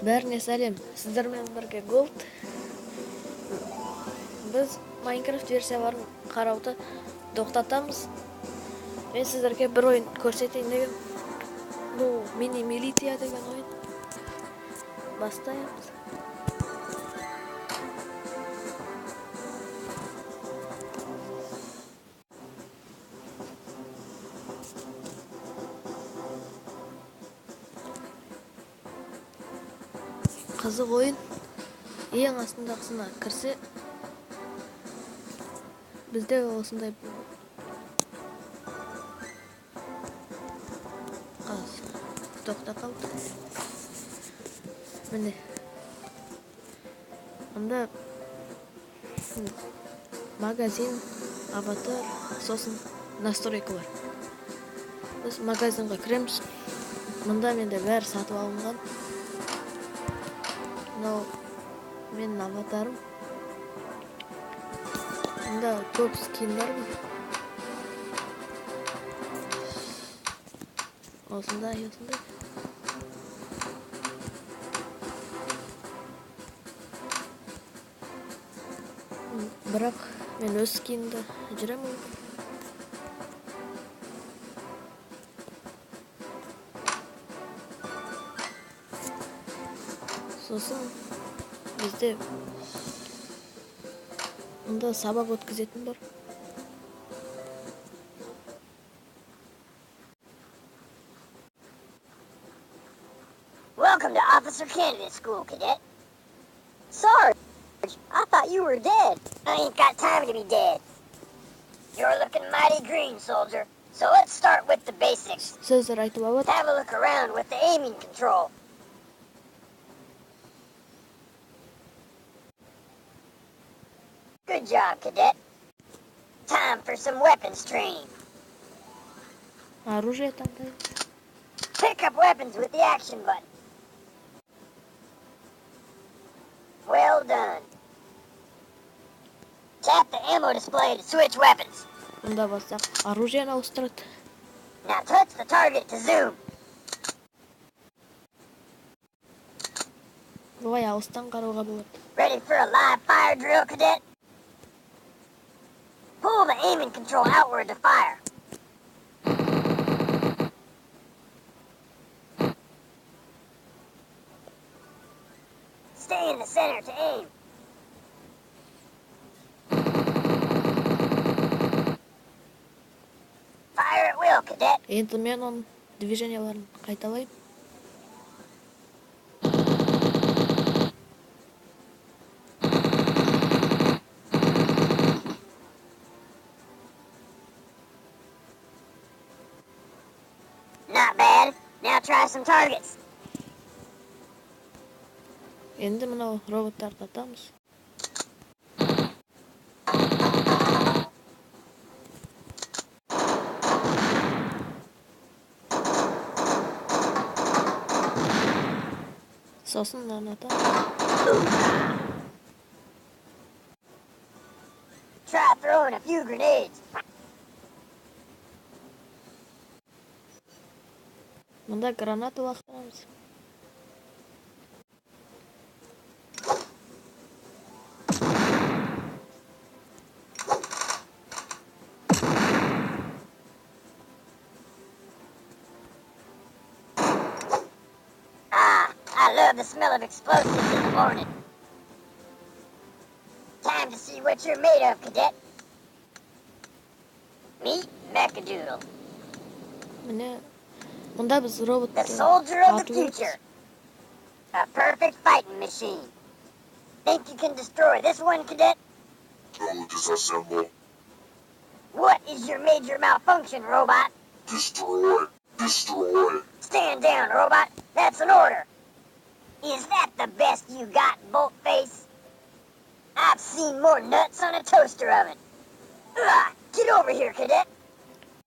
Бәріне сәлем, сіздермен бірге Gold. Біз Minecraft версияларын қарауды тоқтатамыз. Мен сіздерге бір ойын көрсетейін деген. Бұл мини-милиция деген ойын. Бастаймыз. Қызық ойын. Ең астындағысына кірсе, бізде осындай тоқта қалды. Міне. Онда магазин, аватар, сосын настройка бар. Біз магазинға кіреміз. Мұнда менде бәрі сатып алынған. Мынау менің аватарым. Мұнда көп скин бар ма? Осындай. Бірақ мен өз скинімді жүремін. Сосын бізде мұнда сабақ өткізетін бар. Welcome to Officer Candidate School, Cadet. Sarge, I thought you were dead. I ain't got time to be dead. You're looking mighty green, soldier. So let's start with the basics. Сөздер айтып алады. Have a look around with the aiming control. Good job, Cadet. Time for some weapons training. Оружие таңдаймыз. Pick up weapons with the action button. Well done. Tap the ammo display to switch weapons. Мұнда бассақ, оружиені ауыстырады. Now touch the target to zoom. Бұлай алыстан қарауға болады. Ready for a live fire drill, Cadet? Pull the aiming control outward to fire. Stay in the center to aim. Fire at will, Cadet. Енді мен оның движенияларын қайталаймын. Not bad. Now try some targets. Енді мынау роботтарды атамыз. Сосын мынаны атамыз. Try throwing a few grenades. Мұнда граната лақтырамыз. I love the smell of explosives in the morning. Time to see what you're made of, Cadet. Meet Mechadoodle, Міне, мұнда біз the роботты soldier of the атып future. A perfect fighting machine. Think you can destroy this one, Cadet? Don't disassemble. What is your major malfunction, robot? Destroy. Destroy. Stand down, robot. That's an order. Is that the best you got, Boltface? I've seen more nuts on a toaster oven. Ugh, get over here, Cadet.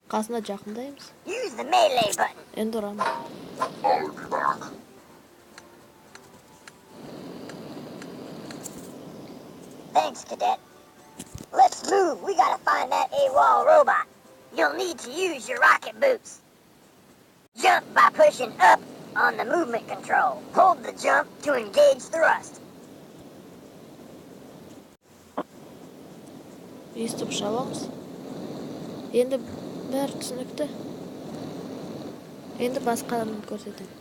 қасына жақындаймыз. Use the melee button. Енді ұрамыз. I'll be back. Thanks, Cadet. Let's move. We gotta find that AWOL robot. You'll need to use your rocket boots. Jump by pushing up on the movement control. Hold the jump to engage thrust. Естіп шабамыз. Енді бәрі түсінікті. Енді басқаны көрсетемін.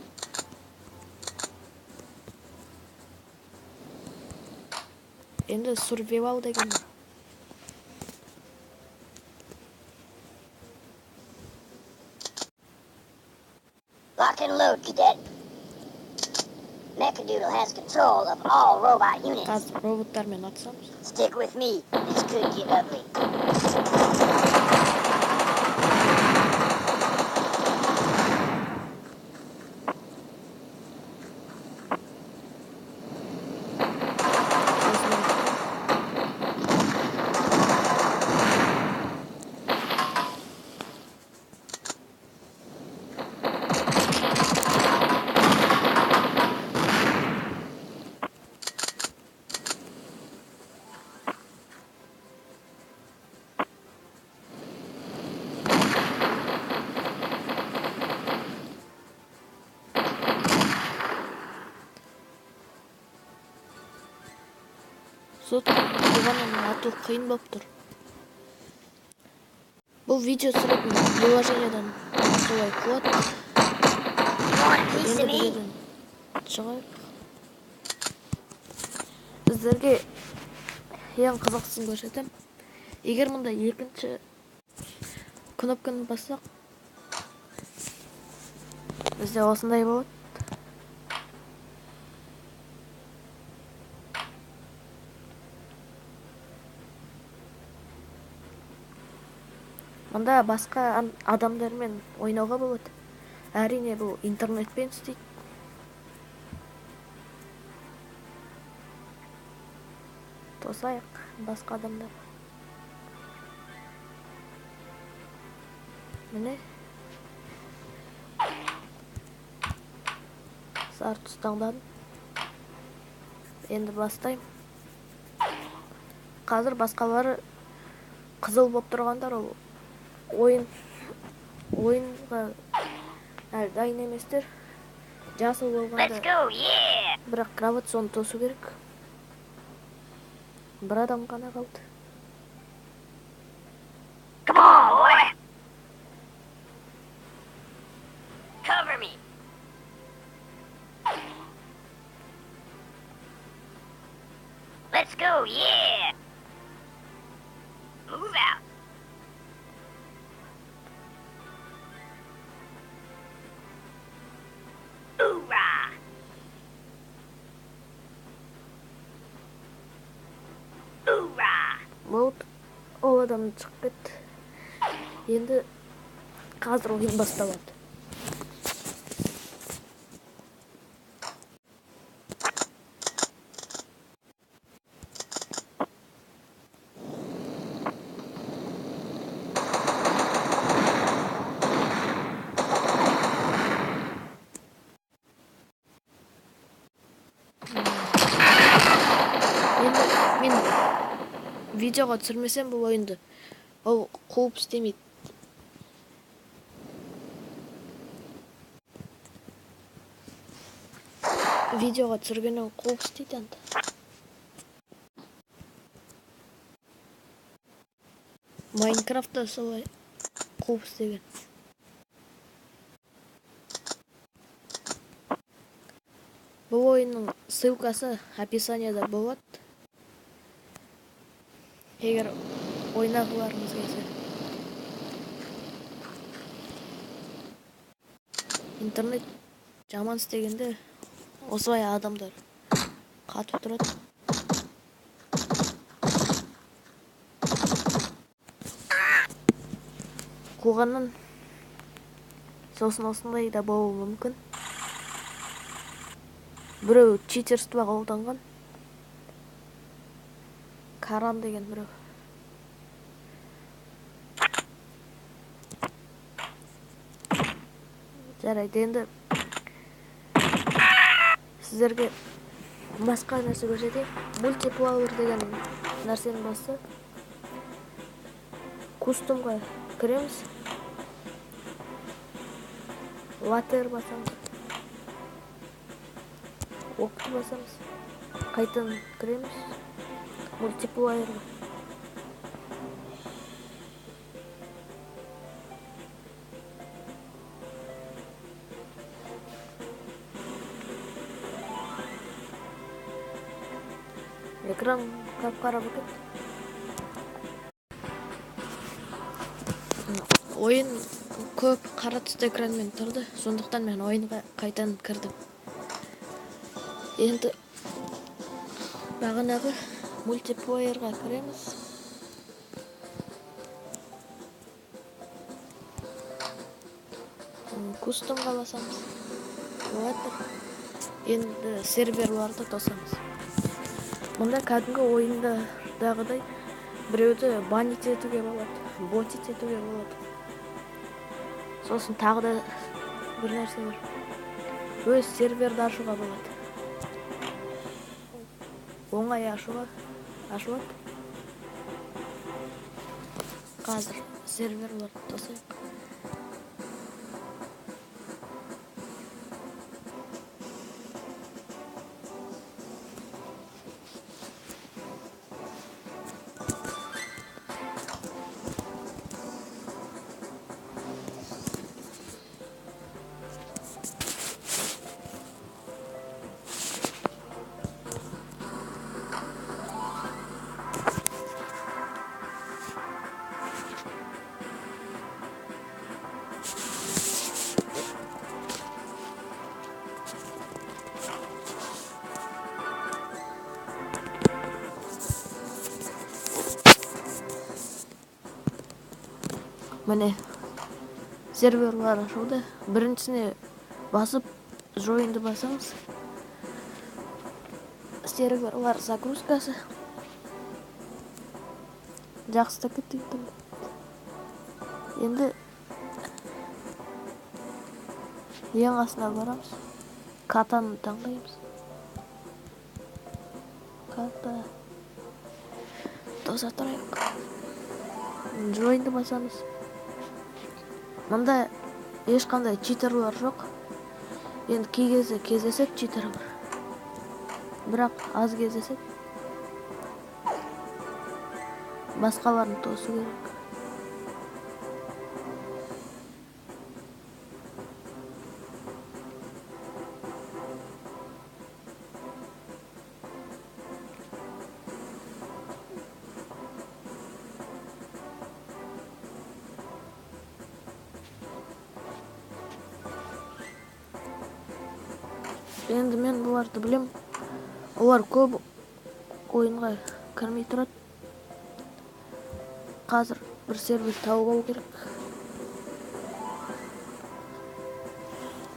Енді survival деген. Lock and load, cadet. Mechadoodle has control of all robot units. Қазір роботтармен атсамыз. Stick with me. This could get ugly. Сот бұғанын ату қиын болып тұр. Бұл видео түсіретін приложениядан солай қылады. Енді біздерден шығайық. Біздерге ең қызықтысын көрсетем. Егер мұнда екінші кнопканы бассақ, бізде осындай болады. Мұнда басқа адамдармен ойнауға болады. Әрине бұл интернетпен істейді. Тосайық басқа адамдар. Міне. Сары түс таңдадым. Енді бастайым. Қазір басқалары қызыл болып тұрғандар ол ойынға әлі дайын еместер. Жасыл болғанда бірақ гравитацияны тосу керек. Бір адам ғана қалды. Come on, boy. Cover me. Let's go, yeah. Move out. Hoorah. Hoorah. Болды. Ол адам шығып кетті. Енді қазір ойын басталады. Мен видеоға түсірмесем бұл ойынды. Ол қуып істемейді. Видеоға түсіргенін қуып істейді енді. Майнкрафтта солай қуып істеген. Бұл ойынның ссылкасы описанияда болады. Егер ойнағыларыңыз келсе. Интернет жаман істегенде осылай адамдар қатып тұрады. Қуғаннан сосын осындай да болуы мүмкін. Біреу читерство қолданған. Каран деген біреу. Жарайды, енді сіздерге басқа нәрсе көрсетейін. Мультиплеер деген нәрсені басса, кустомға кіреміз. Латер басамыз. окты басамыз. Қайтадан кіреміз. Мультиплеерға. Экран қап-қара болып кетті. Ойын көп қара түсті экранмен тұрды. Сондықтан мен ойынға қайтадан кірдім. Енді бағанағы мультиплеерға кіреміз. Кустомға басамыз. Болады. Енді серверларды тосамыз. Мұнда кәдімгі ойындағыдай біреуді банить етуге болады, ботить етуге болады. Сосын тағы да бір нәрсе бар. Өз серверді ашуға болады. Оңай ашылады. Қазір серверларды тосайық. Міне серверлар ашылды. Біріншісіне басып жойынды басамыз. Серверлар загрузкасы. Жақсы кетті. Енді ең астына барамыз. Катаны таңдаймыз. Ката. Тоса тұрайық. Жойынды басамыз. Мұнда ешқандай читерлар жоқ. Енді кей кезде кездеседі читер бар. Бірақ аз кездеседі. Басқаларын тосу керек. Енді мен бұларды білем. Олар көп ойынға кірмей тұрады. Қазір бір сервер тауып алу керек.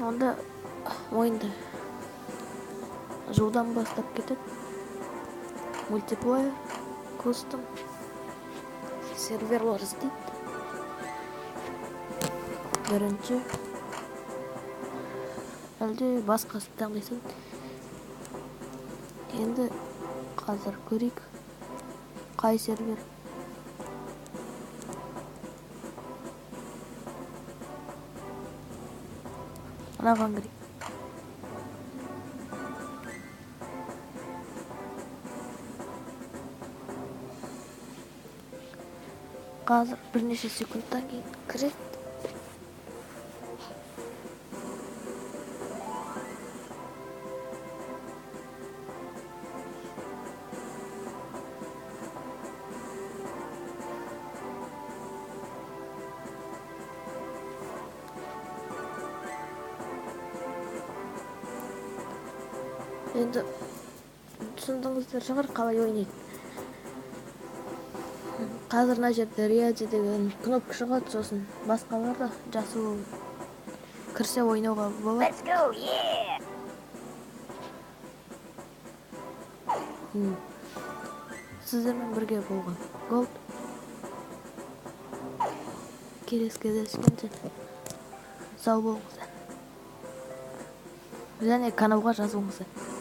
Онда ойынды жылдан бастап кетеді. Мультиплеер, кустом, серверлар іздейді. Бірінші әлде басқасы таңдайсың. Енді қазір көрейік. Қай сервер? Анаған кірейік. Қазір бірнеше секундтан кейін кіреді. Енді түсіндіңіздер шығар қалай ойнайды. Қазір мына жерде реади деген кнопка шығады, сосын басқалар да жасыл кірсе ойнауға болады. Let's go, yeah! Сіздермен бірге болған Голд. Келесі кездескенше сау болыңыздар. Және каналға жазылыңыздар.